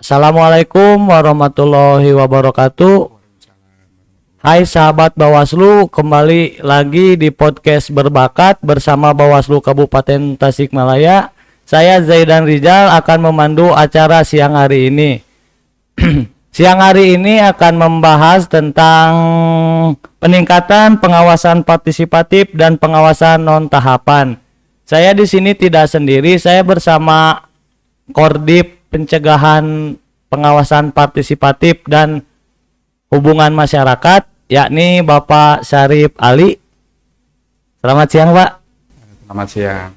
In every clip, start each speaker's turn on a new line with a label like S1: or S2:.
S1: Assalamualaikum warahmatullahi wabarakatuh. Hai sahabat Bawaslu, kembali lagi di podcast Berbakat bersama Bawaslu Kabupaten Tasikmalaya. Saya Zaidan Rizal akan memandu acara siang hari ini. Siang hari ini akan membahas tentang peningkatan pengawasan partisipatif dan pengawasan non tahapan. Saya di sini tidak sendiri, saya bersama Kordip Pencegahan Pengawasan Partisipatif dan Hubungan Masyarakat, yakni Bapak Syarif Ali. Selamat siang, Pak.
S2: Selamat siang.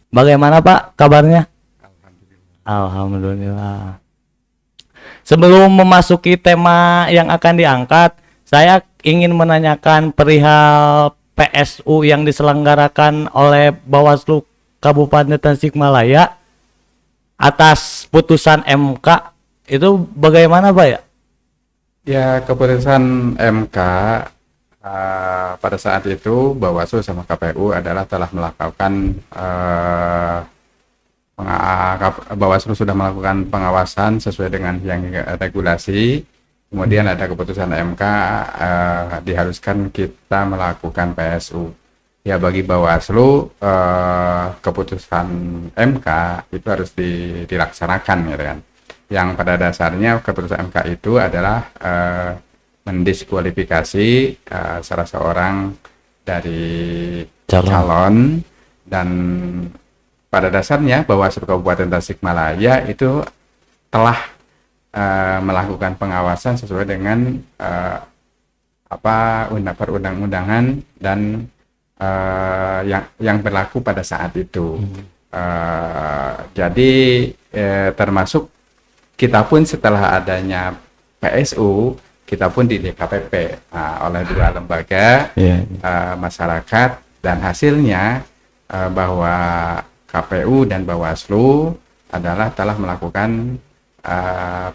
S1: Bagaimana, Pak, kabarnya?
S2: Alhamdulillah.
S1: Alhamdulillah. Sebelum memasuki tema yang akan diangkat, saya ingin menanyakan perihal PSU yang diselenggarakan oleh Bawaslu Kabupaten Tasikmalaya atas putusan MK. Itu bagaimana, Pak, ya?
S2: Ya, keputusan MK pada saat itu Bawaslu sama KPU adalah telah melakukan Bawaslu sudah melakukan pengawasan sesuai dengan yang regulasi. Kemudian ada keputusan MK, diharuskan kita melakukan PSU. Ya, bagi Bawaslu keputusan MK itu harus dilaksanakan, gitu kan. Yang pada dasarnya keputusan MK itu adalah mendiskualifikasi salah seorang dari calon, dan pada dasarnya Bawaslu Kabupaten Tasikmalaya itu telah melakukan pengawasan sesuai dengan perundang-undangan dan yang berlaku pada saat itu. Jadi termasuk kita pun setelah adanya PSU, kita pun di DKPP oleh dua lembaga masyarakat, dan hasilnya bahwa KPU dan Bawaslu adalah telah melakukan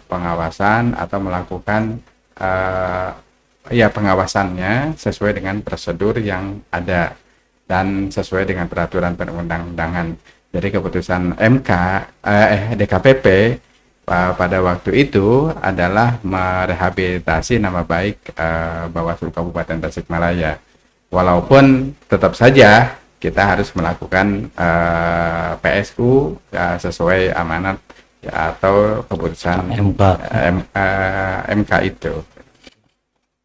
S2: pengawasan atau melakukan pengawasannya sesuai dengan prosedur yang ada dan sesuai dengan peraturan perundang-undangan. Jadi keputusan DKPP pada waktu itu adalah merehabilitasi nama baik Bawaslu Kabupaten Tasikmalaya. Walaupun tetap saja kita harus melakukan PSU sesuai amanat atau keputusan MK itu.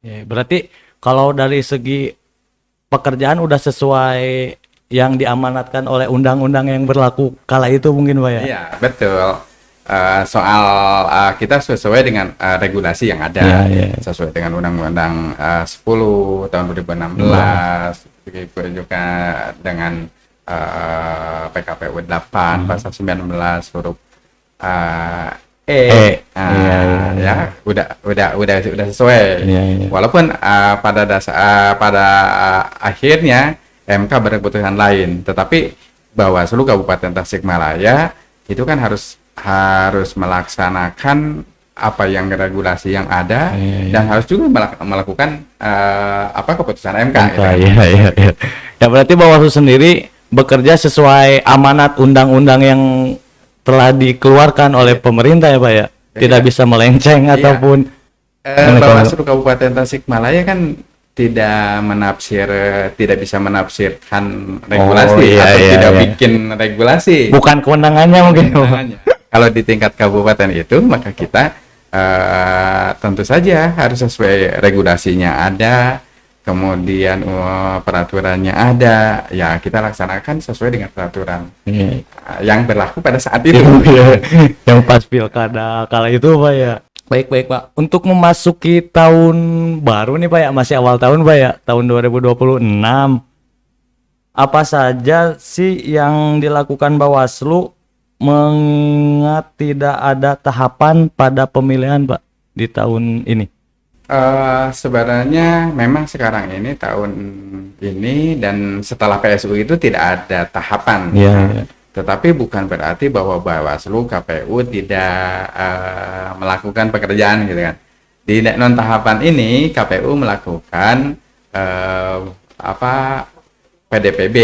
S1: Ya, berarti kalau dari segi pekerjaan udah sesuai yang diamanatkan oleh undang-undang yang berlaku kala itu mungkin, Pak, ya?
S2: Iya, betul. Soal kita sesuai dengan regulasi yang ada, sesuai dengan Undang-Undang 10 tahun 2016, begitu juga dengan PKPU 8 pasal 19 huruf ya udah sesuai. Walaupun pada akhirnya MK berkeputusan lain, tetapi Bawaslu Kabupaten Tasikmalaya itu kan harus melaksanakan apa yang regulasi yang ada, dan harus juga melakukan keputusan MK.
S1: Ya, berarti Bawaslu sendiri bekerja sesuai amanat undang-undang yang telah dikeluarkan oleh pemerintah, ya, Pak, ya? Tidak bisa melenceng ataupun
S2: Bawaslu Kabupaten Tasikmalaya kan tidak bisa menafsirkan regulasi atau bikin regulasi.
S1: Bukan kewenangannya mungkin.
S2: Kalau di tingkat kabupaten itu, maka kita tentu saja harus sesuai regulasinya ada, kemudian peraturannya ada, ya kita laksanakan sesuai dengan peraturan yang berlaku pada saat itu.
S1: Yang pas pilkada kala itu, Pak, ya. Baik, Pak. Untuk memasuki tahun baru nih, Pak, ya, masih awal tahun, Pak, ya, tahun 2026. Apa saja sih yang dilakukan Bawaslu mengingat tidak ada tahapan pada pemilihan, Pak, di tahun ini?
S2: Sebenarnya memang sekarang ini, tahun ini dan setelah PSU itu tidak ada tahapan. Tetapi bukan berarti bahwa Bawaslu KPU tidak melakukan pekerjaan, gitu kan. Di non tahapan ini KPU melakukan PDPB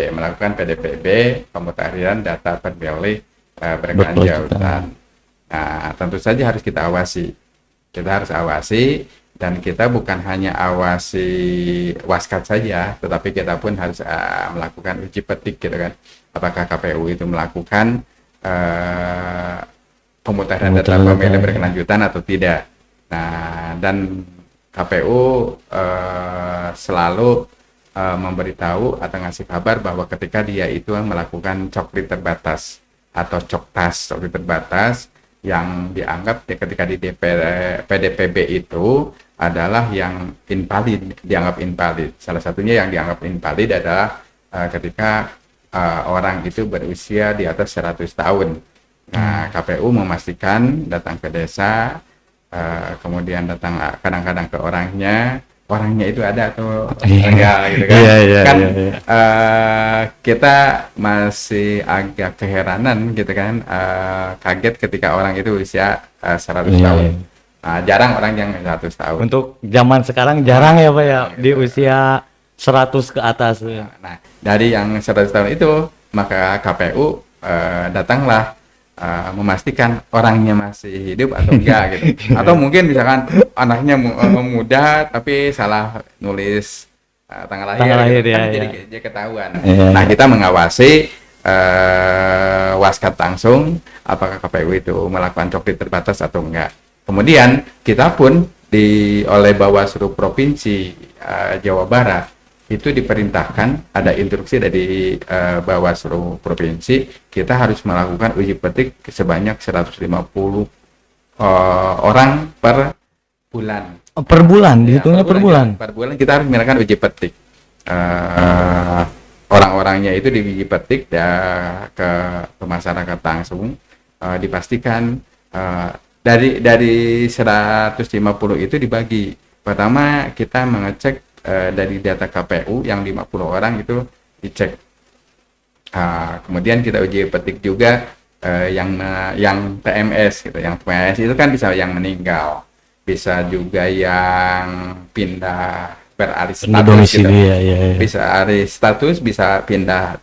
S2: melakukan PDPB, pemutahiran data pemilih berkelanjutan. Nah, tentu saja harus kita awasi. Kita harus awasi, dan kita bukan hanya awasi Waskat saja, tetapi kita pun harus melakukan uji petik gitu kan. Apakah KPU itu melakukan pemutahiran data pemilih berkelanjutan atau tidak. Nah, dan KPU selalu memberitahu atau ngasih kabar bahwa ketika dia itu melakukan coklit terbatas atau coktas coklit terbatas yang dianggap ketika di PDPB itu adalah yang invalid, dianggap invalid. Salah satunya yang dianggap invalid adalah ketika orang itu berusia di atas 100 tahun. Nah, KPU memastikan datang ke desa, kemudian datang kadang-kadang ke orangnya itu ada atau enggak gitu kan. Kita masih agak keheranan gitu kan, kaget ketika orang itu usia 100 tahun. Nah, jarang orang yang 100 tahun.
S1: Untuk zaman sekarang jarang ya Pak ya, di usia 100 ke atas.
S2: Nah, dari yang 100 tahun itu, maka KPU datanglah memastikan orangnya masih hidup atau enggak gitu. Atau mungkin misalkan anaknya muda tapi salah nulis tanggal lahir gitu. Kan jadi ketahuan. Nah, kita mengawasi Waskat langsung apakah KPU itu melakukan coklit terbatas atau enggak. Kemudian kita pun oleh Bawaslu Provinsi Jawa Barat itu diperintahkan, ada instruksi dari Bawaslu Provinsi, kita harus melakukan uji petik sebanyak 150 orang per bulan.
S1: Per bulan, dihitungnya per bulan.
S2: Per bulan kita harus melakukan uji petik. Orang-orangnya itu diuji petik ke masyarakat langsung, dipastikan dari 150 itu dibagi. Pertama kita mengecek dari data KPU yang 50 orang itu dicek. Kemudian kita uji petik juga yang TMS gitu. Yang TMS itu kan bisa yang meninggal, bisa juga yang pindah beralih status gitu. Bisa alih status, bisa pindah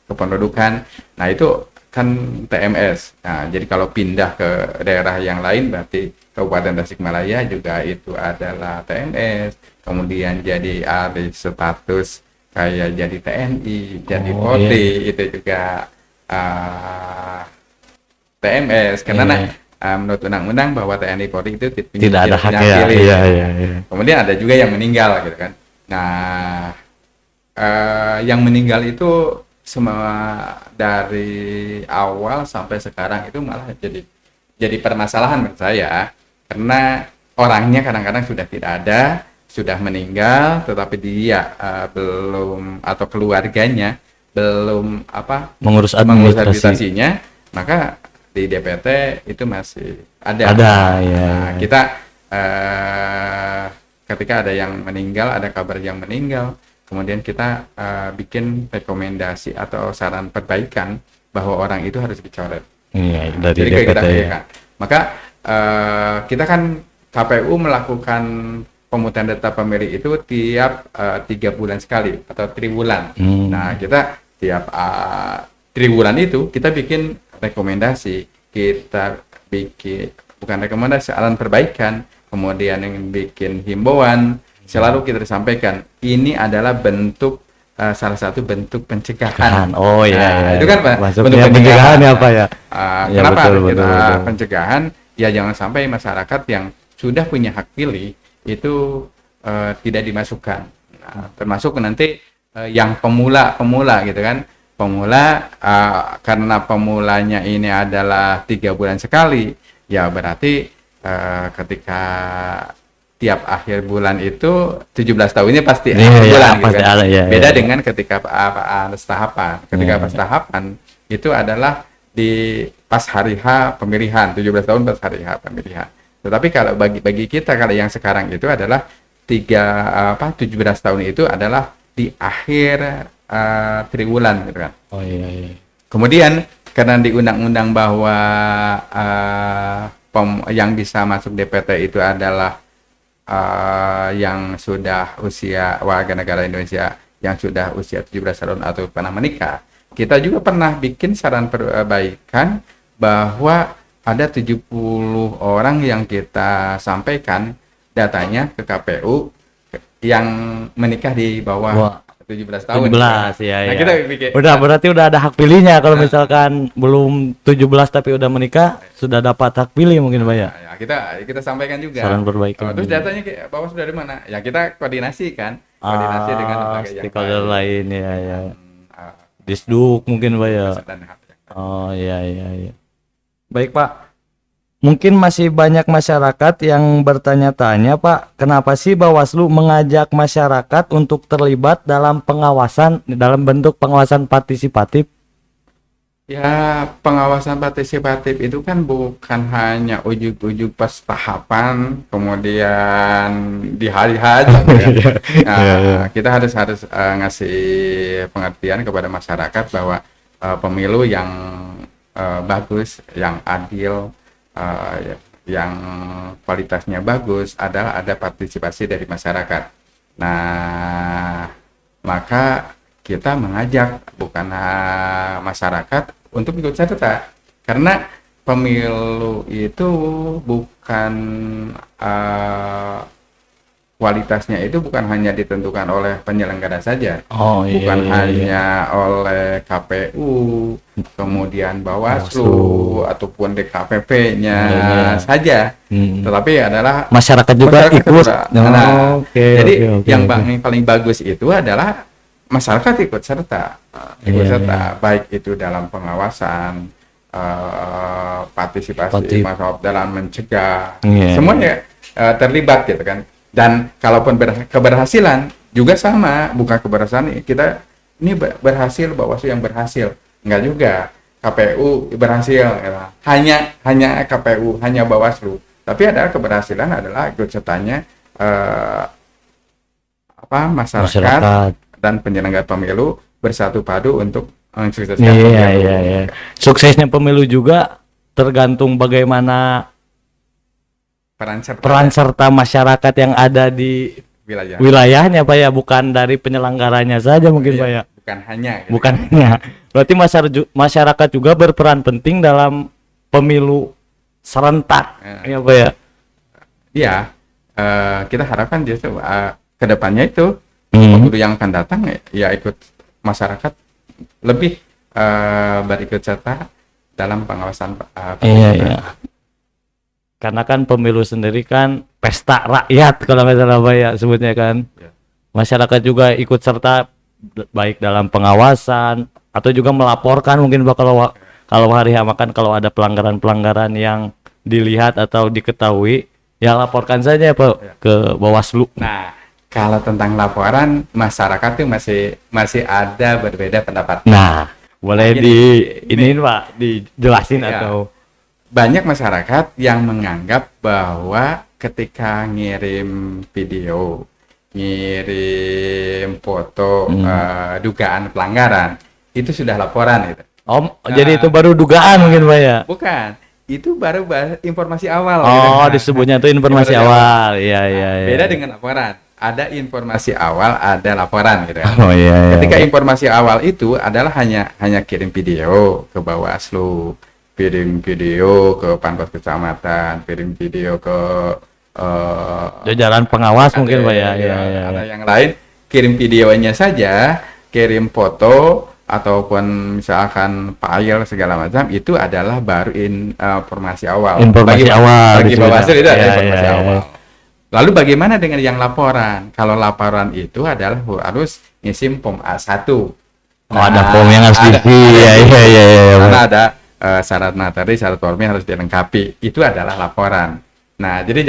S2: kependudukan. Nah, itu kan TMS. Nah, jadi kalau pindah ke daerah yang lain berarti Kabupaten Tasikmalaya juga itu adalah TMS. Kemudian jadi alih status kayak jadi TNI, jadi Polri, itu juga TMS. Karena menurut undang-undang bahwa TNI Polri itu
S1: tidak ada hak pilih.
S2: Kemudian ada juga yang meninggal gitu kan. Nah, yang meninggal itu semua dari awal sampai sekarang itu malah jadi permasalahan menurut saya, karena orangnya kadang-kadang sudah tidak ada, sudah meninggal, tetapi dia belum, atau keluarganya belum mengurus administrasinya, maka di DPT itu masih ada. Nah, kita ketika ada yang meninggal, ada kabar yang meninggal, kemudian kita bikin rekomendasi atau saran perbaikan bahwa orang itu harus dicoret.
S1: Dari
S2: jadi
S1: DPT
S2: kita maka kita kan KPU melakukan pemungutan data pemilih itu tiap 3 bulan sekali atau triwulan. Nah, kita tiap triwulan itu kita bikin rekomendasi, kita bikin bukan rekomendasi, saran perbaikan, kemudian yang bikin himbauan. Selalu kita sampaikan ini adalah bentuk salah satu bentuk pencegahan. Itu kan Pak, bentuk pencegahan ya Pak ya. Kenapa betul. Pencegahan? Ya jangan sampai masyarakat yang sudah punya hak pilih itu tidak dimasukkan. Nah, termasuk nanti yang pemula gitu kan. Pemula karena pemulanya ini adalah 3 bulan sekali, ya berarti ketika tiap akhir bulan itu 17 tahunnya pasti bulan gitu kan. Beda dengan ketika pas tahapan. Ketika pas tahapan itu adalah di pas hari H pemilihan, 17 tahun pas hari H pemilihan. Tetapi kalau bagi kita, kalau yang sekarang itu adalah 17 tahun itu adalah di akhir triwulan gitu kan. Kemudian karena di undang-undang bahwa yang bisa masuk DPT itu adalah yang sudah usia warga negara Indonesia yang sudah usia 17 tahun atau pernah menikah. kita juga pernah bikin saran perbaikan bahwa ada 70 orang yang kita sampaikan datanya ke KPU yang menikah di bawah
S1: Wah.
S2: 17 tahun.
S1: 17 ya,
S2: Nah,
S1: ya.
S2: kita bikin.
S1: Berarti udah ada hak pilihnya kalau misalkan belum 17 tapi udah menikah sudah dapat hak pilih mungkin Pak ya.
S2: Ya, kita sampaikan juga.
S1: Saran perbaikan.
S2: Terus datanya bahwa sudah dari mana? Ya kita koordinasi kan, koordinasi dengan lembaga yang
S1: stakeholder lain ya.
S2: uh,
S1: Disduk mungkin Pak ya.
S2: dan hak yang lain.
S1: Oh iya. Baik Pak. Mungkin masih banyak masyarakat yang bertanya-tanya Pak, kenapa sih Bawaslu mengajak masyarakat untuk terlibat dalam pengawasan dalam bentuk pengawasan partisipatif?
S2: Ya, pengawasan partisipatif itu kan bukan hanya ujuk-ujuk pas tahapan, kemudian di hari H aja, gitu ya. Nah, kita harus ngasih pengertian kepada masyarakat bahwa pemilu yang bagus, yang adil, yang kualitasnya bagus adalah ada partisipasi dari masyarakat. Nah, maka kita mengajak bukan masyarakat untuk ikut serta, karena pemilu itu bukan kualitasnya itu bukan hanya ditentukan oleh penyelenggara saja, bukan hanya oleh KPU, kemudian Bawaslu ataupun DKPP-nya saja, tetapi adalah
S1: masyarakat juga ikut.
S2: Jadi yang paling bagus itu adalah masyarakat ikut serta, baik itu dalam pengawasan, partisipasi, dalam mencegah, semuanya terlibat gitu kan. Dan kalaupun keberhasilan juga sama, bukan keberhasilan kita ini berhasil, Bawaslu yang berhasil, enggak juga. KPU berhasil, ya. hanya KPU, hanya Bawaslu. Tapi adalah keberhasilan adalah ikut sertanya masyarakat dan penyelenggara pemilu bersatu padu untuk mensukseskan pemilu.
S1: Iya. Suksesnya pemilu juga tergantung bagaimana peran serta masyarakat yang ada di wilayahnya Pak ya, bukan dari penyelenggaranya saja mungkin Pak ya. Bukan hanya. Berarti masyarakat juga berperan penting dalam pemilu serentak ya Pak ya.
S2: Iya, kita harapkan justru kedepannya itu pemilu yang akan datang ya ikut masyarakat lebih berikut serta dalam pengawasan
S1: Iya. Karena kan pemilu sendiri kan pesta rakyat kalau nggak salah Pak ya sebutnya kan. Masyarakat juga ikut serta baik dalam pengawasan atau juga melaporkan mungkin Pak kalau hari H kan kalau ada pelanggaran-pelanggaran yang dilihat atau diketahui ya laporkan saja Pak ke Bawaslu.
S2: Nah, kalau tentang laporan masyarakat itu masih ada berbeda pendapat.
S1: Nah, boleh ini Pak dijelasin atau
S2: banyak masyarakat yang menganggap bahwa ketika ngirim video, ngirim foto dugaan pelanggaran itu sudah laporan gitu.
S1: Jadi itu baru dugaan mungkin Pak ya?
S2: Bukan, itu baru informasi awal.
S1: Disebutnya itu informasi awal. Iya.
S2: Beda dengan laporan. Ada informasi awal, ada laporan gitu.
S1: Ketika
S2: informasi awal itu adalah hanya kirim video ke Bawaslu, kirim video ke Panwas Kecamatan, kirim video ke
S1: jajaran pengawas mungkin Pak ya.
S2: Ada yang lain kirim videonya saja, kirim foto ataupun misalkan file segala macam itu adalah baru informasi awal. Bagi Bawaslu itu ada informasi awal. Lalu bagaimana dengan yang laporan? Kalau laporan itu adalah harus ngisi form A1.
S1: Ada form yang harus diisi. Iya.
S2: Karena ada syarat materi, syarat formil harus dilengkapi. Itu adalah laporan. Nah, jadi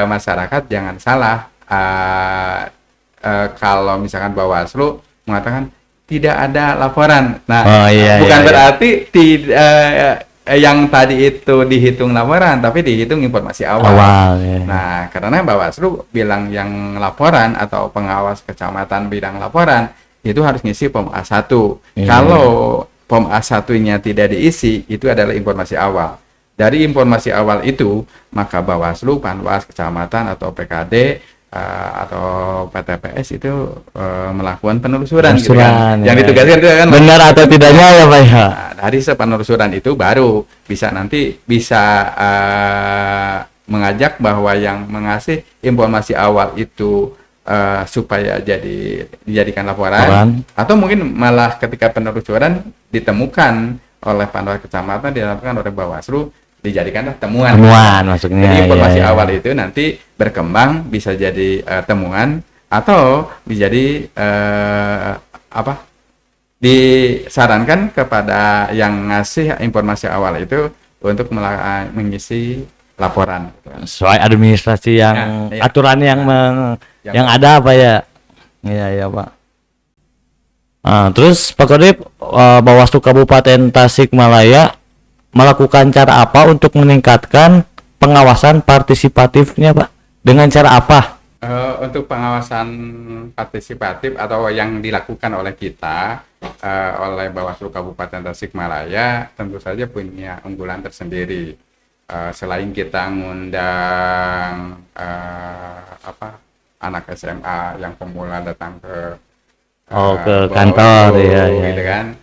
S2: masyarakat jangan salah kalau misalkan Bawaslu mengatakan tidak ada laporan. Nah, bukan berarti yang tadi itu dihitung laporan, tapi dihitung informasi awal. Nah, karena Bawaslu bilang yang laporan atau pengawas kecamatan bidang laporan itu harus ngisi form A1. Kalau form A1-nya tidak diisi, itu adalah informasi awal. Dari informasi awal itu, maka Bawaslu, Panwas, Kecamatan, atau PKD atau PTPS itu melakukan penelusuran gitu kan.
S1: Penelusuran,
S2: Yang
S1: ya.
S2: ditugaskan itu kan
S1: Benar atau tidaknya ya Pak ya?
S2: Nah, dari penelusuran itu baru bisa mengajak bahwa yang mengasih informasi awal itu supaya dijadikan laporan, atau mungkin malah ketika penelusuran ditemukan oleh Panwaslu Kecamatan, dilakukan oleh Bawaslu, dijadikanlah temuan.
S1: Temuan maksudnya.
S2: Jadi informasi
S1: ya.
S2: awal itu nanti berkembang bisa jadi temuan, atau menjadi disarankan kepada yang ngasih informasi awal itu untuk mengisi laporan.
S1: Sesuai administrasi yang
S2: Ya, ya.
S1: aturan yang ada apa ya? Iya ya Pak. Terus Pak Kodip, Bawaslu Kabupaten Tasikmalaya melakukan cara apa untuk meningkatkan pengawasan partisipatifnya Pak? Dengan cara apa?
S2: Untuk pengawasan partisipatif atau yang dilakukan oleh kita, oleh Bawaslu Kabupaten Tasikmalaya, tentu saja punya unggulan tersendiri. Selain kita ngundang anak SMA yang pemula datang ke
S1: kantor
S2: Bawaslu,
S1: ya,
S2: gitu kan.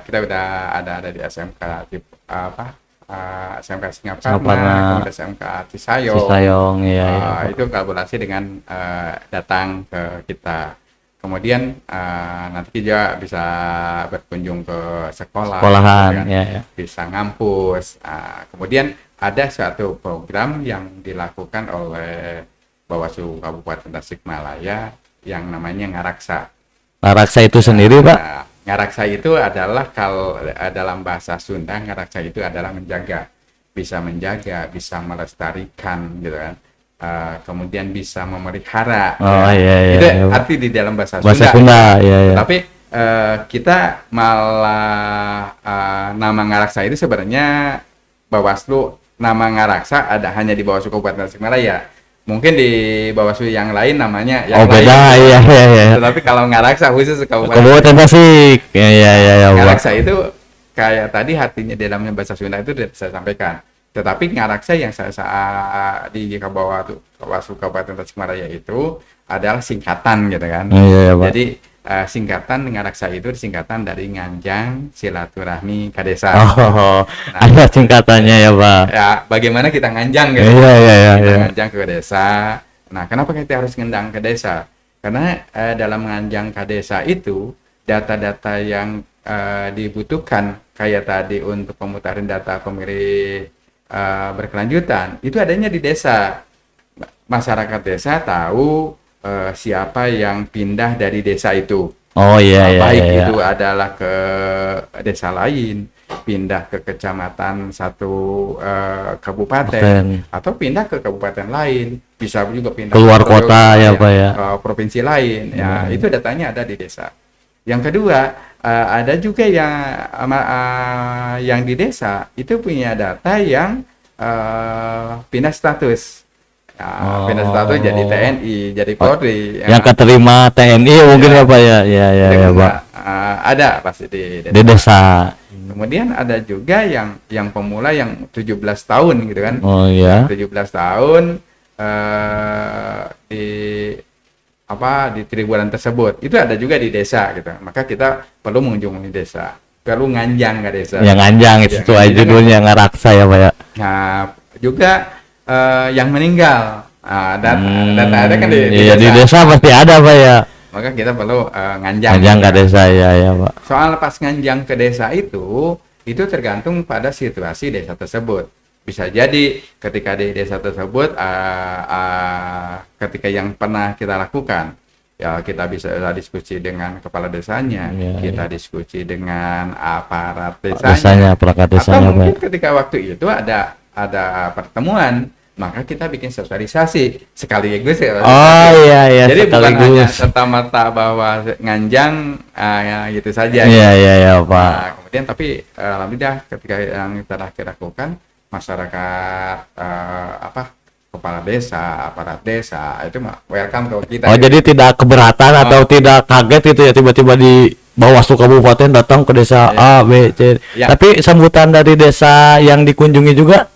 S2: Kita udah ada di SMK SMK Singaparna, kemudian SMK
S1: Cisayong ya.
S2: itu kolaborasi dengan datang ke kita. Kemudian nanti juga bisa berkunjung ke
S1: Sekolahan
S2: gitu kan.
S1: ya.
S2: Bisa ngampus. Kemudian ada suatu program yang dilakukan oleh Bawaslu Kabupaten Tasikmalaya yang namanya Ngaraksa.
S1: Ngaraksa itu sendiri Pak?
S2: Ngaraksa itu adalah, kalau dalam bahasa Sunda, ngaraksa itu adalah menjaga, bisa melestarikan gitu kan. Kemudian bisa memelihara.
S1: Iya.
S2: Itu arti di dalam bahasa
S1: Sunda. Ya.
S2: Tapi kita malah nama Ngaraksa itu sebenarnya Bawaslu, nama Ngaraksa hanya di Bawaslu Kabupaten Tasikmalaya. Mungkin di Bawaslu yang lain namanya yang lain.
S1: Beda, iya.
S2: Tetapi kalau Ngaraksa khusus
S1: Kabupaten Tasik. Iya.
S2: Ngaraksa itu kayak tadi artinya di dalamnya bahasa Sunda itu sudah saya sampaikan. Tetapi Ngaraksa yang saya di Bawaslu Kabupaten Tasikmalaya itu adalah singkatan gitu kan.
S1: Iya, Pak.
S2: Jadi singkatan Ngaraksa itu singkatan dari Nganjang Silaturahmi Kadesa.
S1: Ada singkatannya ya Pak.
S2: Ya, bagaimana kita nganjang gitu.
S1: Iya.
S2: Nganjang ke desa. Nah, kenapa kita harus ngendang ke desa? Karena dalam nganjang ke desa itu data-data yang dibutuhkan kayak tadi untuk pemutaran data pemilih berkelanjutan itu adanya di desa. Masyarakat desa tahu siapa yang pindah dari desa itu. Baik itu adalah ke desa lain, pindah ke kecamatan satu kabupaten, atau pindah ke kabupaten lain, bisa juga pindah
S1: keluar kota ya Pak ya,
S2: provinsi lain. Ya, itu datanya ada di desa. Yang kedua, ada juga yang di desa itu punya data yang pindah status. Pindah status jadi TNI, jadi Polri.
S1: Yang keterima TNI mungkin ya Pak ya. Ya Pak.
S2: Ada pasti di desa.
S1: Di desa.
S2: Kemudian ada juga yang pemula yang 17 tahun gitu kan. 17 tahun di Tribulan tersebut. Itu ada juga di desa gitu. Maka kita perlu mengunjungi desa. Perlu nganjang ke desa.
S1: Yang nganjang itu aja judulnya Ngaraksa ya Pak ya.
S2: Nah, juga yang meninggal, data ada kan di desa.
S1: Di desa pasti ada Pak ya.
S2: Maka kita perlu nganjang
S1: ke desa ya Pak.
S2: Soal pas nganjang ke desa itu tergantung pada situasi desa tersebut. Bisa jadi ketika di desa tersebut, ketika yang pernah kita lakukan, ya kita bisa diskusi dengan kepala desanya, kita diskusi dengan aparat desanya,
S1: perangkat desanya,
S2: atau mungkin ketika waktu itu ada pertemuan, maka kita bikin sosialisasi sekaligus ya. Jadi bukan hanya serta-merta bahwa nganjang gitu saja.
S1: Iya Pak.
S2: Nah, kemudian tapi alhamdulillah ketika yang kita lakukan, masyarakat kepala desa, aparat desa itu welcome ke kita.
S1: Jadi tidak keberatan atau tidak kaget itu ya tiba-tiba di Bawaslu Kabupaten datang ke desa A, B, C. Tapi sambutan dari desa yang dikunjungi juga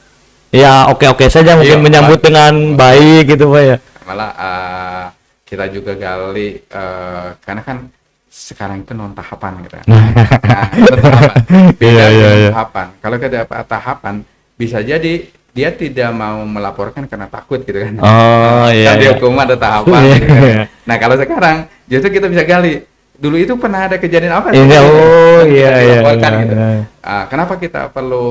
S1: ya oke saja, mungkin menyambut dengan baik gitu Pak ya.
S2: Malah kita juga gali karena kan sekarang itu non tahapan gitu kan. Nah, non tahapan. Beda dengan tahapan. Kalau ke tahapan bisa jadi dia tidak mau melaporkan karena takut gitu kan.
S1: Oh iya.
S2: Kan di
S1: Iya.
S2: hukum ada tahapan gitu kan. Nah, kalau sekarang justru kita bisa gali. Dulu itu pernah ada kejadian apa sih?
S1: Iya, oh iya iya.
S2: Dilaporkan
S1: Iya,
S2: gitu.
S1: iya.
S2: Kenapa kita perlu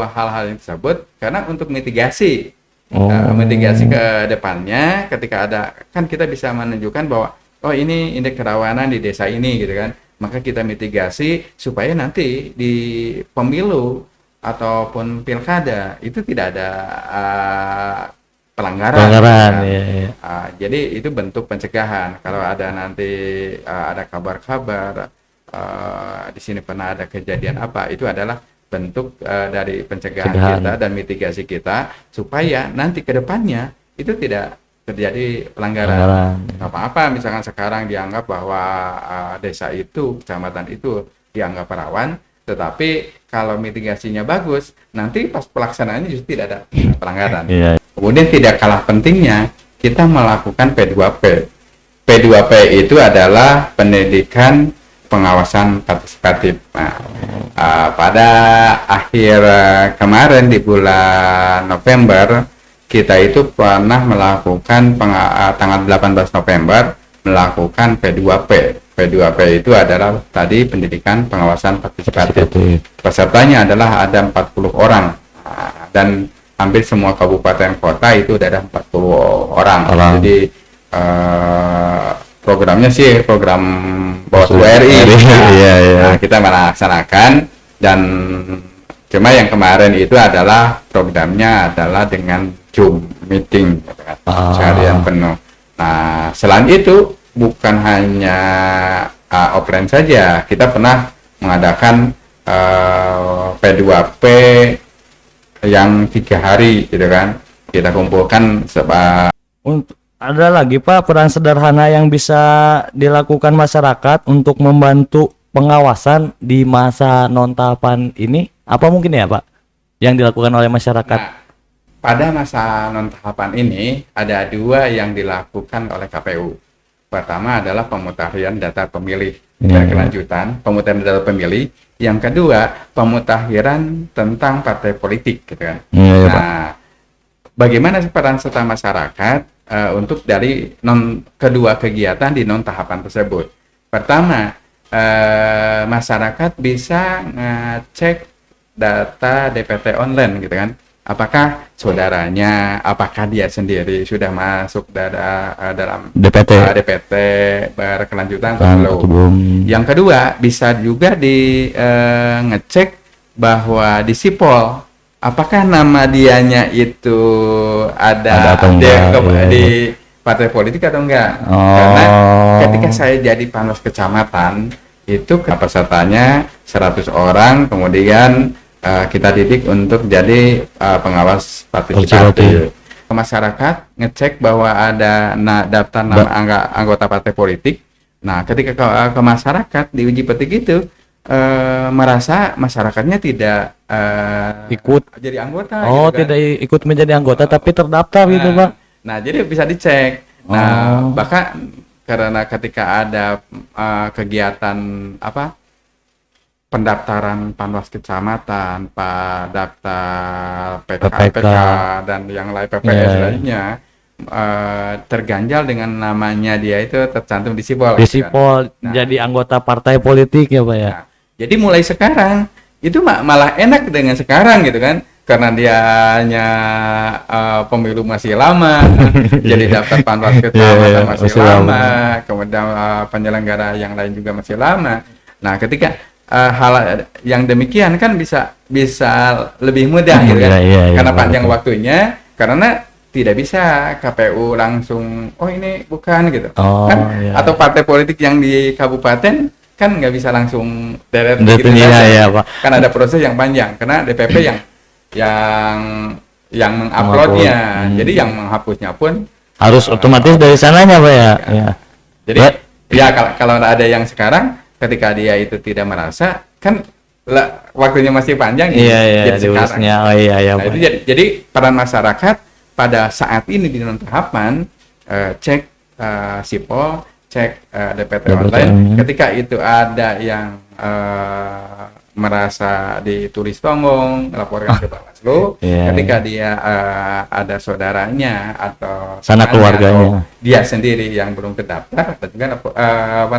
S2: hal-hal yang tersebut? Karena untuk mitigasi.
S1: Oh.
S2: Mitigasi ke depannya ketika ada, kan kita bisa menunjukkan bahwa oh ini indeks kerawanan di desa ini gitu kan, maka kita mitigasi supaya nanti di pemilu ataupun pilkada itu tidak ada pelanggaran gitu kan.
S1: Iya, iya.
S2: Jadi itu bentuk pencegahan. Kalau ada nanti ada kabar-kabar di sini pernah ada kejadian apa, itu adalah bentuk dari pencegahan kita dan mitigasi kita supaya nanti ke depannya itu tidak terjadi pelanggaran. Nggak apa-apa misalkan sekarang dianggap bahwa desa itu, kecamatan itu dianggap rawan, tetapi kalau mitigasinya bagus, nanti pas pelaksanaannya justru tidak ada pelanggaran.
S1: Iya.
S2: Kemudian tidak kalah pentingnya, kita melakukan P2P. P2P itu adalah pendidikan pengawasan partisipatif. Nah, pada akhir kemarin di bulan November, kita itu pernah melakukan tanggal 18 November melakukan P2P. P2P itu adalah tadi pendidikan pengawasan partisipatif. Pesertanya adalah ada 40 orang. Dan hampir semua kabupaten kota itu ada 40 orang. Jadi programnya sih program Bawaslu RI. Nah, kita melaksanakan dan cuma yang kemarin itu adalah programnya adalah dengan Zoom meeting seharian penuh. Nah, selain itu bukan hanya offline saja, kita pernah mengadakan P2P yang 3 hari gitu kan. Kita kumpulkan
S1: ada lagi Pak peran sederhana yang bisa dilakukan masyarakat untuk membantu pengawasan di masa non tahapan ini, apa mungkin ya Pak yang dilakukan oleh masyarakat?
S2: Nah, pada masa non tahapan ini ada 2 yang dilakukan oleh KPU. Pertama adalah pemutakhiran data pemilih berkelanjutan, pemutakhiran data pemilih. Yang kedua, pemutakhiran tentang partai politik gitu kan. Nah, bagaimana peran serta masyarakat untuk dari kedua kegiatan di non tahapan tersebut? Pertama, masyarakat bisa ngecek data DPT online gitu kan. Apakah saudaranya, apakah dia sendiri sudah masuk dalam DPT berkelanjutan atau belum. Yang kedua, bisa juga ngecek bahwa di Sipol apakah nama dianya itu ada di partai politik atau enggak. Karena ketika saya jadi panwas kecamatan itu pesertanya 100 orang, kemudian kita didik untuk jadi pengawas partisipatif. Masyarakat ngecek bahwa ada daftar nama anggota partai politik. Nah, ketika ke masyarakat diuji petik itu merasa masyarakatnya tidak
S1: ikut
S2: jadi anggota.
S1: Oh, gitu kan? Tidak ikut menjadi anggota tapi terdaftar gitu Pak.
S2: Nah, jadi bisa dicek. Nah, bahkan karena ketika ada kegiatan pendaftaran panwas kecamatan, daftar PK dan yang lain PPS lainnya terganjal dengan namanya dia itu tercantum di Sipol.
S1: Di Sipol kan? Jadi anggota partai politik ya Pak ya.
S2: Nah, jadi mulai sekarang itu malah enak dengan sekarang gitu kan, karena dia hanya pemilu masih lama, jadi daftar panwas kecamatan masih lama, kemudian penyelenggara yang lain juga masih lama. Nah, ketika hal yang demikian kan bisa lebih mudah gitu kan, karena panjang waktunya, karena tidak bisa KPU langsung ini bukan gitu atau partai politik yang di kabupaten kan nggak bisa langsung deret gitu saja. Kan ada proses yang panjang karena DPP yang menguploadnya, jadi yang menghapusnya pun
S1: harus otomatis dari sananya Pak ya.
S2: Jadi kalau ada yang sekarang ketika dia itu tidak merasa kan waktunya masih panjang jadi sekarang. Nah, itu jadi peran masyarakat pada saat ini di non tahapan cek sipol, cek DPT
S1: DPT
S2: online.
S1: online.
S2: Ketika itu ada yang merasa ditulis tonggung, laporkan ke Bawaslu.
S1: Iya,
S2: Ketika dia ada saudaranya atau
S1: Sanak
S2: temannya
S1: keluarganya.
S2: atau dia sendiri yang belum terdaftar, dan juga lapor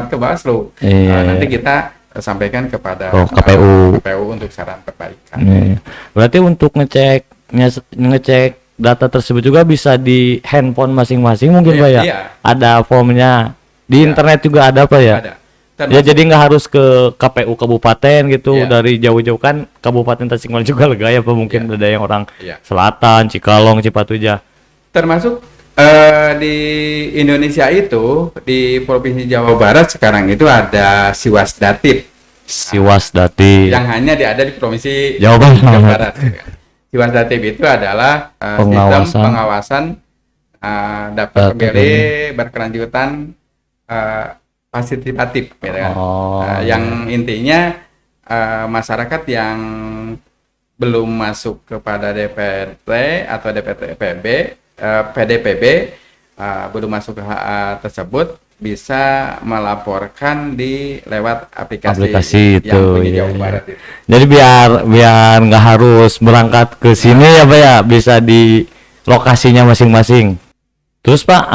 S2: ke Bawaslu.
S1: Iya.
S2: Nanti kita sampaikan kepada
S1: KPU.
S2: KPU untuk saran perbaikan.
S1: Iya. Berarti untuk ngecek data tersebut juga bisa di handphone masing-masing mungkin
S2: Iya,
S1: Pak ya?
S2: iya.
S1: Ada formnya. Di
S2: Iya.
S1: internet juga ada Pak ya?
S2: Ada.
S1: Ya jadi nggak harus ke KPU kabupaten gitu,
S2: Iya.
S1: dari jauh-jauh kan Kabupaten Tasikmalaya juga lega ya Pak, mungkin ada yang orang
S2: Iya.
S1: selatan, Cikalong, Cipatujah.
S2: Termasuk di Indonesia itu, di Provinsi Jawa Barat sekarang itu ada Siwasdatip
S1: Siwasdati.
S2: yang hanya ada di Provinsi
S1: Jawa Barat.
S2: Jawa Barat. Siwasdatip itu adalah sistem pengawasan daftar pemilih berkelanjutan partisipatif, gitu kan. Yang intinya masyarakat yang belum masuk kepada DPRT atau DPTPB, PDPB, belum masuk ke tersebut bisa melaporkan di lewat aplikasi
S1: itu,
S2: yang punya
S1: iya,
S2: Jawa
S1: iya.
S2: Barat itu.
S1: Jadi biar nggak harus berangkat ke sini ya Pak ya, bisa di lokasinya masing-masing. Terus Pak,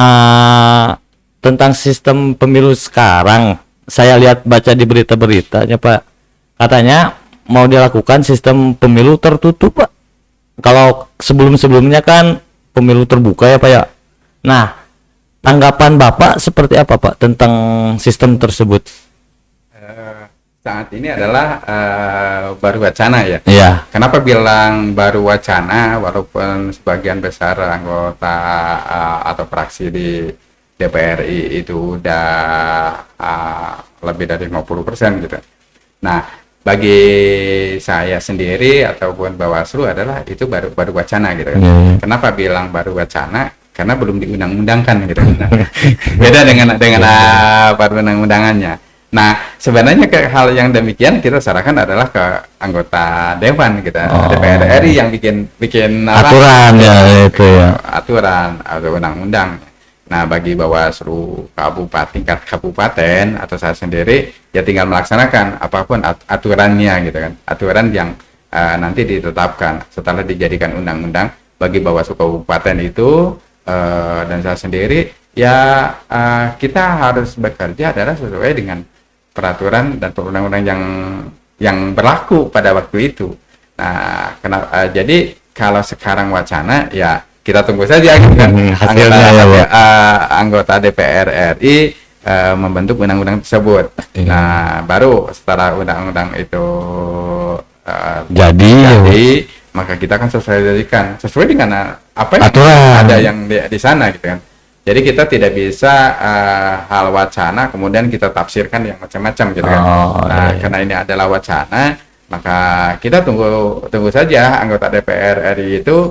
S1: tentang sistem pemilu sekarang, saya lihat baca di berita-beritanya Pak, katanya mau dilakukan sistem pemilu tertutup Pak. Kalau sebelum-sebelumnya kan pemilu terbuka ya Pak ya. Nah, tanggapan Bapak seperti apa Pak tentang sistem tersebut?
S2: Saat ini adalah baru wacana ya.
S1: Iya.
S2: Kenapa bilang baru wacana, walaupun sebagian besar anggota atau fraksi di DPR RI itu udah lebih dari 50% gitu. Nah, bagi saya sendiri ataupun Bawaslu adalah itu baru wacana gitu kan. Kenapa bilang baru wacana? Karena belum diundang-undangkan gitu. Beda dengan baru undang-undangannya. Nah, sebenarnya ke hal yang demikian kita sarankan adalah ke anggota dewan kita, DPR RI yang bikin
S1: aturan ya itu ya.
S2: Aturan atau undang-undang. Nah, bagi Bawaslu tingkat kabupaten atau saya sendiri ya tinggal melaksanakan apapun aturannya gitu kan. Aturan yang nanti ditetapkan setelah dijadikan undang-undang. Bagi Bawaslu kabupaten itu dan saya sendiri ya kita harus bekerja adalah sesuai dengan peraturan dan perundang-undang yang berlaku pada waktu itu. Nah, jadi kalau sekarang wacana ya kita tunggu saja gitu kan. Anggota DPR RI membentuk undang-undang tersebut. Nah, baru setelah undang-undang itu jadi maka kita akan sesuai dengan apa yang ada yang di sana gitu kan. Jadi kita tidak bisa hal wacana kemudian kita tafsirkan yang macam-macam gitu kan. Karena ini adalah wacana, maka kita tunggu saja anggota DPR RI itu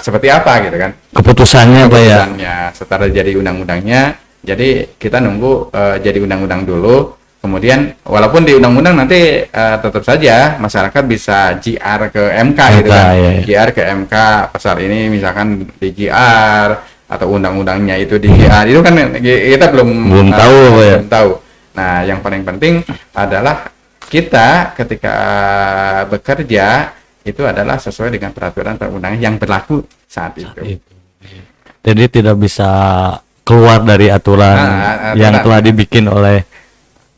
S2: seperti apa gitu kan.
S1: Keputusannya Pak ya.
S2: Setelah jadi undang-undangnya, jadi kita nunggu jadi undang-undang dulu. Kemudian walaupun di undang-undang nanti tetap saja masyarakat bisa GR ke MK gitu kan. GR ke MK pasal ini misalkan di GR atau undang-undangnya itu di GR itu kan kita belum tahu. Nah, yang paling penting adalah kita ketika bekerja itu adalah sesuai dengan peraturan perundangan yang berlaku saat itu.
S1: Jadi tidak bisa keluar dari aturan yang telah dibikin oleh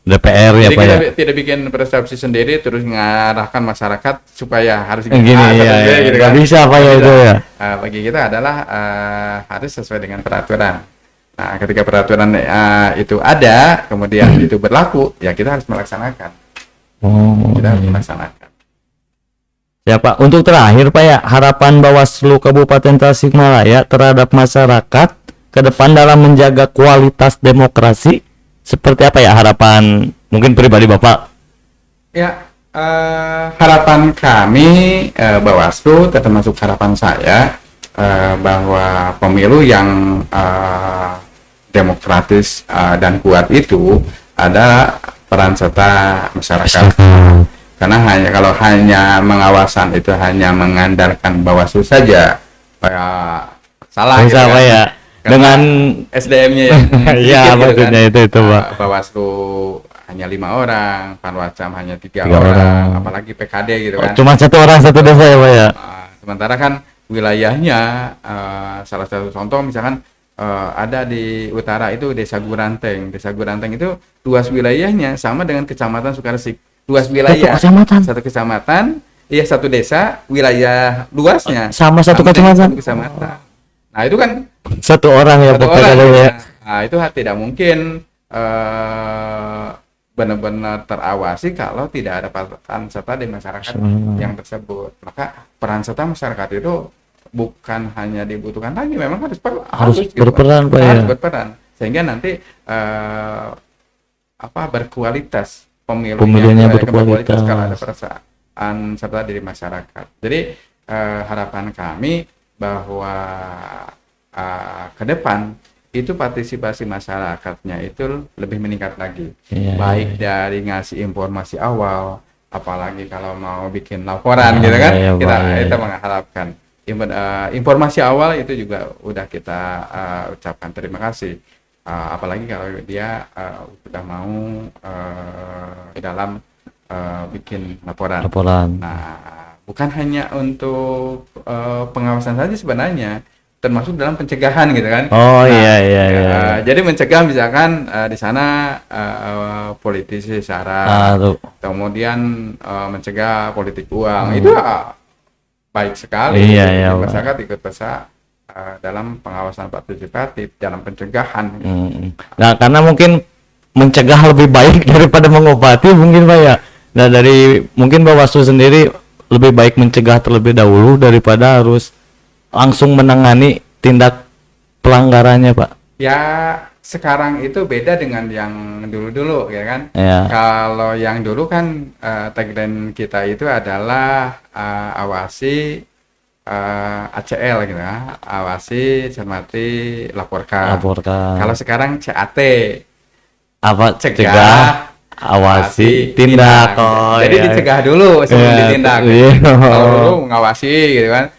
S1: DPR ya Pak ya.
S2: Jadi kita tidak bikin persepsi sendiri terus mengarahkan masyarakat supaya harus
S1: gini ya,
S2: gitu kan.
S1: Bisa Pak ya itu ya.
S2: Bagi kita adalah harus sesuai dengan peraturan. Nah, ketika peraturan itu ada, kemudian itu berlaku, ya kita harus melaksanakan. Kita harus melaksanakan.
S1: Ya Pak, untuk terakhir Pak ya, harapan Bawaslu Kabupaten Tasikmalaya terhadap masyarakat ke depan dalam menjaga kualitas demokrasi seperti apa ya harapan mungkin pribadi Bapak? Ya,
S2: harapan kami Bawaslu termasuk harapan saya bahwa pemilu yang demokratis dan kuat itu ada peran serta masyarakat. Karena kalau hanya pengawasan itu hanya mengandalkan Bawaslu saja, salah gitu kan.
S1: dengan
S2: SDM-nya ya.
S1: ya
S2: Sedikit
S1: maksudnya itu Pak.
S2: Bawaslu hanya 5 orang, Panwascam hanya 3
S1: Tiga orang.
S2: orang, apalagi PKD gitu
S1: Oh,
S2: kan.
S1: cuma satu orang satu desa ya Pak ya.
S2: Sementara kan wilayahnya salah satu contoh misalkan ada di utara itu Desa Guranteng. Desa Guranteng itu luas wilayahnya sama dengan Kecamatan Sukaresik. Luas wilayah. Satu kecamatan, iya satu desa, wilayah luasnya
S1: Sama satu
S2: dengan
S1: kecamatan.
S2: satu kecamatan. Nah, itu kan
S1: Satu orang ya
S2: satu
S1: Pak
S2: orang
S1: PKD ya.
S2: Nah, itu tidak mungkin benar-benar terawasi kalau tidak ada peran serta di masyarakat yang tersebut. Maka peran serta masyarakat itu bukan hanya dibutuhkan lagi, memang harus gitu,
S1: berperan Pak
S2: harus
S1: ya.
S2: berperan sehingga nanti berkualitas
S1: Pemilunya berkualitas.
S2: kalau ada perasaan serta diri masyarakat. Jadi harapan kami bahwa ke depan itu partisipasi masyarakatnya itu lebih meningkat lagi, baik dari ngasih informasi awal, apalagi kalau mau bikin laporan gitu kan, kita mengharapkan informasi awal itu juga udah kita ucapkan terima kasih, apalagi kalau dia sudah mau dalam bikin laporan. Nah, bukan hanya untuk pengawasan saja sebenarnya, termasuk dalam pencegahan gitu kan.
S1: Oh iya.
S2: Jadi mencegah misalkan di sana politisi sara, kemudian mencegah politik uang, itu baik sekali. Masyarakat ikut serta dalam pengawasan partisipatif, dalam pencegahan.
S1: Nah, karena mungkin mencegah lebih baik daripada mengobati mungkin Pak ya. Nah, dari mungkin Bawaslu sendiri lebih baik mencegah terlebih dahulu daripada harus langsung menangani tindak pelanggarannya Pak.
S2: Ya sekarang itu beda dengan yang dulu-dulu ya kan.
S1: Ya.
S2: Kalau yang dulu kan tagline kita itu adalah awasi ACL gitu ya. Awasi, cermati, laporkan. Kalau sekarang CAT.
S1: Apa?
S2: Cegah,
S1: awasi, tindak.
S2: Jadi dicegah dulu sebelum ditindak. Kalau dulu ngawasi gitu kan.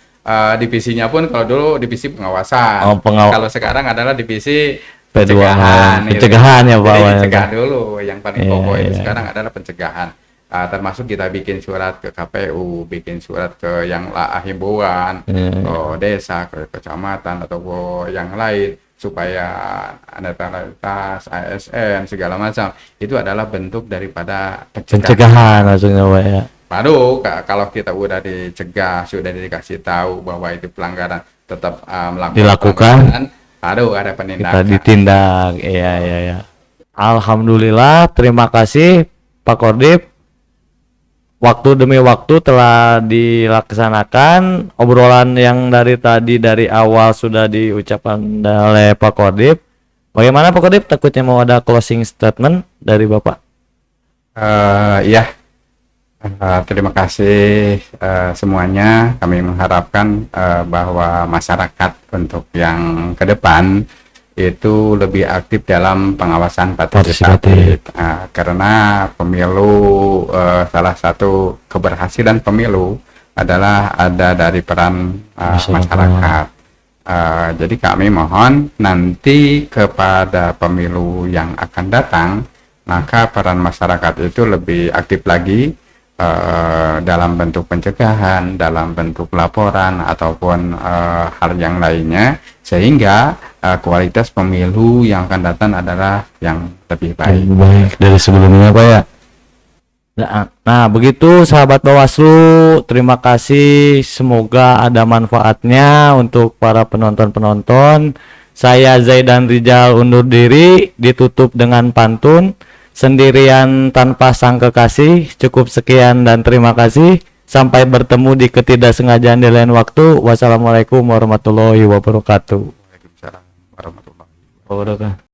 S2: Divisinya pun kalau dulu divisi pengawasan. Kalau sekarang adalah divisi pencegahan.
S1: Pencegahan ya Pak.
S2: Jadi dicegah dulu. Yang paling pokok itu sekarang adalah pencegahan. Termasuk kita bikin surat ke KPU, bikin surat ke yang himbauan, ke desa, ke kecamatan atau ke yang lain supaya netralitas, ASN segala macam itu adalah bentuk daripada
S1: pencegahan maksudnya Pak ya.
S2: Baru kalau kita udah dicegah, sudah dikasih tahu bahwa itu pelanggaran tetap
S1: dilakukan,
S2: baru ada penindakan.
S1: Kita ditindak. Iya. Alhamdulillah, terima kasih Pak Kordip. Waktu demi waktu telah dilaksanakan. Obrolan yang dari awal sudah diucapkan oleh Pak Kordip. Bagaimana Pak Kordip? Takutnya mau ada closing statement dari Bapak?
S2: Ya. Terima kasih semuanya. Kami mengharapkan bahwa masyarakat untuk yang ke depan itu lebih aktif dalam pengawasan partisipatif. Karena pemilu, salah satu keberhasilan pemilu adalah ada dari peran masyarakat. Jadi kami mohon nanti kepada pemilu yang akan datang, maka peran masyarakat itu lebih aktif lagi dalam bentuk pencegahan, dalam bentuk laporan ataupun hal yang lainnya, sehingga kualitas pemilu yang akan datang adalah yang lebih baik
S1: dari sebelumnya Pak ya. Nah begitu sahabat Bawaslu, terima kasih, semoga ada manfaatnya untuk para penonton. Saya Zaidan Rijal undur diri, ditutup dengan pantun. Sendirian tanpa sang kekasih. Cukup sekian dan terima kasih. Sampai bertemu di ketidaksengajaan di lain waktu. Wassalamualaikum warahmatullahi wabarakatuh.
S2: Waalaikumsalam warahmatullahi wabarakatuh.